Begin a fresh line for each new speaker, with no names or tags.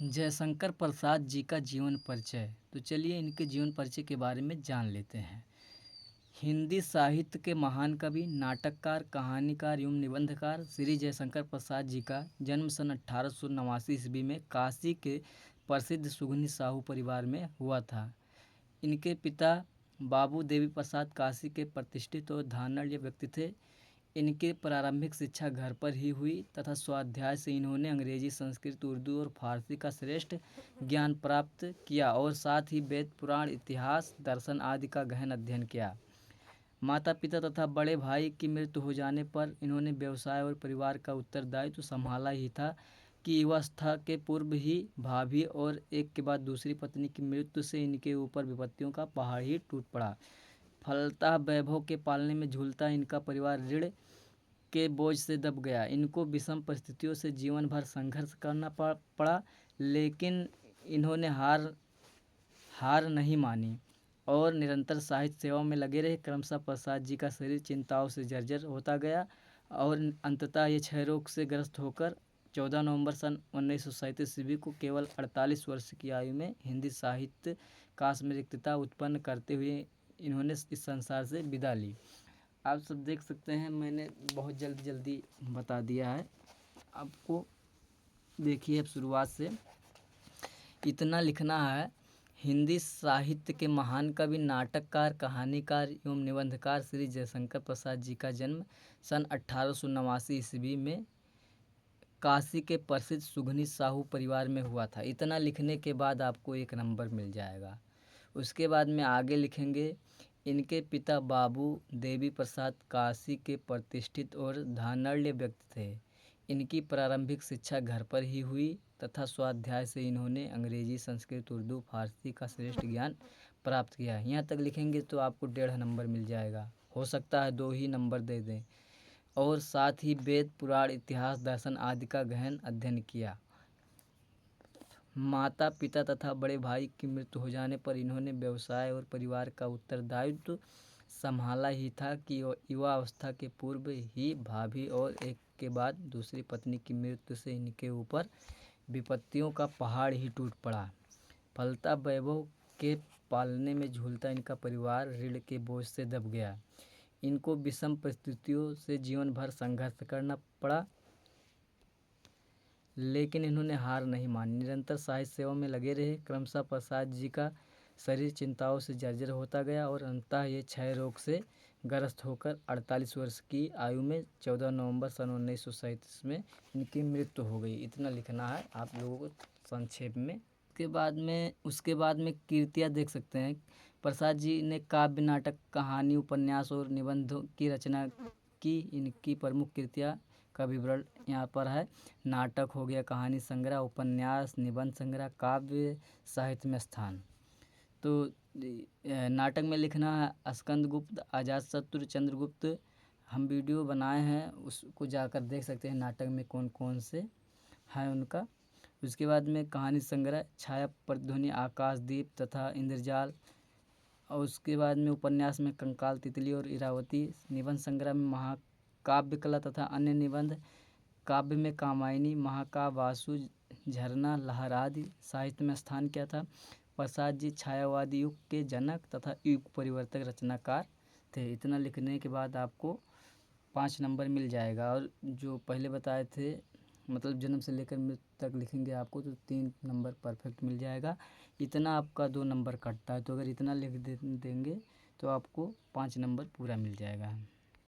जयशंकर प्रसाद जी का जीवन परिचय। तो चलिए इनके जीवन परिचय के बारे में जान लेते हैं। हिंदी साहित्य के महान कवि, नाटककार, कहानीकार एवं निबंधकार श्री जयशंकर प्रसाद जी का जन्म सन 1889 ईस्वी में काशी के प्रसिद्ध सुगनी साहू परिवार में हुआ था। इनके पिता बाबू देवी प्रसाद काशी के प्रतिष्ठित और धनाढ्य व्यक्ति थे। इनकी प्रारंभिक शिक्षा घर पर ही हुई तथा स्वाध्याय से इन्होंने अंग्रेजी, संस्कृत, उर्दू और फारसी का श्रेष्ठ ज्ञान प्राप्त किया और साथ ही वेद, पुराण, इतिहास, दर्शन आदि का गहन अध्ययन किया। माता पिता तथा बड़े भाई की मृत्यु हो जाने पर इन्होंने व्यवसाय और परिवार का उत्तरदायित्व संभाला ही था कि युवावस्था के पूर्व ही भाभी और एक के बाद दूसरी पत्नी की मृत्यु से इनके ऊपर विपत्तियों का पहाड़ ही टूट पड़ा। फलतः वैभव के पालने में झूलता इनका परिवार ऋण के बोझ से दब गया। इनको विषम परिस्थितियों से जीवन भर संघर्ष करना पड़ा, लेकिन इन्होंने हार नहीं मानी और निरंतर साहित्य सेवा में लगे रहे। क्रमशः प्रसाद जी का शरीर चिंताओं से जर्जर होता गया और अंततः ये क्षय रोग से ग्रस्त होकर 14 नवंबर सन 1937 ईस्वी को केवल 48 वर्ष की आयु में हिंदी साहित्य काश में रिक्तता उत्पन्न करते हुए इन्होंने इस संसार से विदा ली। आप सब देख सकते हैं, मैंने बहुत जल्दी बता दिया है आपको। देखिए अब शुरुआत से इतना लिखना है। हिंदी साहित्य के महान कवि, नाटककार, कहानीकार एवं निबंधकार श्री जयशंकर प्रसाद जी का जन्म सन 1889 ईस्वी में काशी के प्रसिद्ध सुगनी साहू परिवार में हुआ था। इतना लिखने के बाद आपको 1 नंबर मिल जाएगा। उसके बाद में आगे लिखेंगे, इनके पिता बाबू देवी प्रसाद काशी के प्रतिष्ठित और धनाढ्य व्यक्ति थे। इनकी प्रारंभिक शिक्षा घर पर ही हुई तथा स्वाध्याय से इन्होंने अंग्रेजी, संस्कृत, उर्दू, फारसी का श्रेष्ठ ज्ञान प्राप्त किया। यहाँ तक लिखेंगे तो आपको 1.5 नंबर मिल जाएगा, हो सकता है 2 ही नंबर दे दें। और साथ ही वेद, पुराण, इतिहास, दर्शन आदि का गहन अध्ययन किया। माता पिता तथा बड़े भाई की मृत्यु हो जाने पर इन्होंने व्यवसाय और परिवार का उत्तरदायित्व संभाला ही था कि युवा अवस्था के पूर्व ही भाभी और एक के बाद दूसरी पत्नी की मृत्यु से इनके ऊपर विपत्तियों का पहाड़ ही टूट पड़ा। फलतः वैभव के पालने में झूलता इनका परिवार ऋण के बोझ से दब गया। इनको विषम परिस्थितियों से जीवन भर संघर्ष करना पड़ा, लेकिन इन्होंने हार नहीं मानी, निरंतर साहित्य सेवा में लगे रहे। क्रमशः प्रसाद जी का शरीर चिंताओं से जर्जर होता गया और अंततः ये क्षय रोग से ग्रस्त होकर 48 वर्ष की आयु में 14 नवंबर सन 1937 में इनकी मृत्यु हो गई। इतना लिखना है आप लोगों को संक्षेप में। उसके बाद में कृतियाँ देख सकते हैं। प्रसाद जी ने काव्य, नाटक, कहानी, उपन्यास और निबंधों की रचना की। इनकी प्रमुख कृतियाँ का विवरण यहाँ पर है। नाटक हो गया, कहानी संग्रह, उपन्यास, निबंध संग्रह, काव्य साहित्य में स्थान। तो नाटक में लिखना है स्कंदगुप्त, अजातशत्रु, चंद्रगुप्त। हम वीडियो बनाए हैं, उसको जाकर देख सकते हैं नाटक में कौन कौन से हैं उनका। उसके बाद में कहानी संग्रह छाया, प्रतिध्वनि, आकाशदीप तथा इंद्रजाल। और उसके बाद में उपन्यास में कंकाल, तितली और इरावती। निबंध संग्रह में महाकाव्य कला तथा अन्य निबंध। काव्य में कामायनी, महाकाव्य, वासु, झरना, लहर आदि। साहित्य में स्थान क्या था? प्रसाद जी छायावादी युग के जनक तथा युग परिवर्तक रचनाकार थे। इतना लिखने के बाद आपको 5 नंबर मिल जाएगा। और जो पहले बताए थे मतलब जन्म से लेकर मृत्यु तक लिखेंगे आपको तो 3 नंबर परफेक्ट मिल जाएगा। इतना आपका 2 नंबर कटता है, तो अगर इतना लिख देंगे तो आपको 5 नंबर पूरा मिल जाएगा।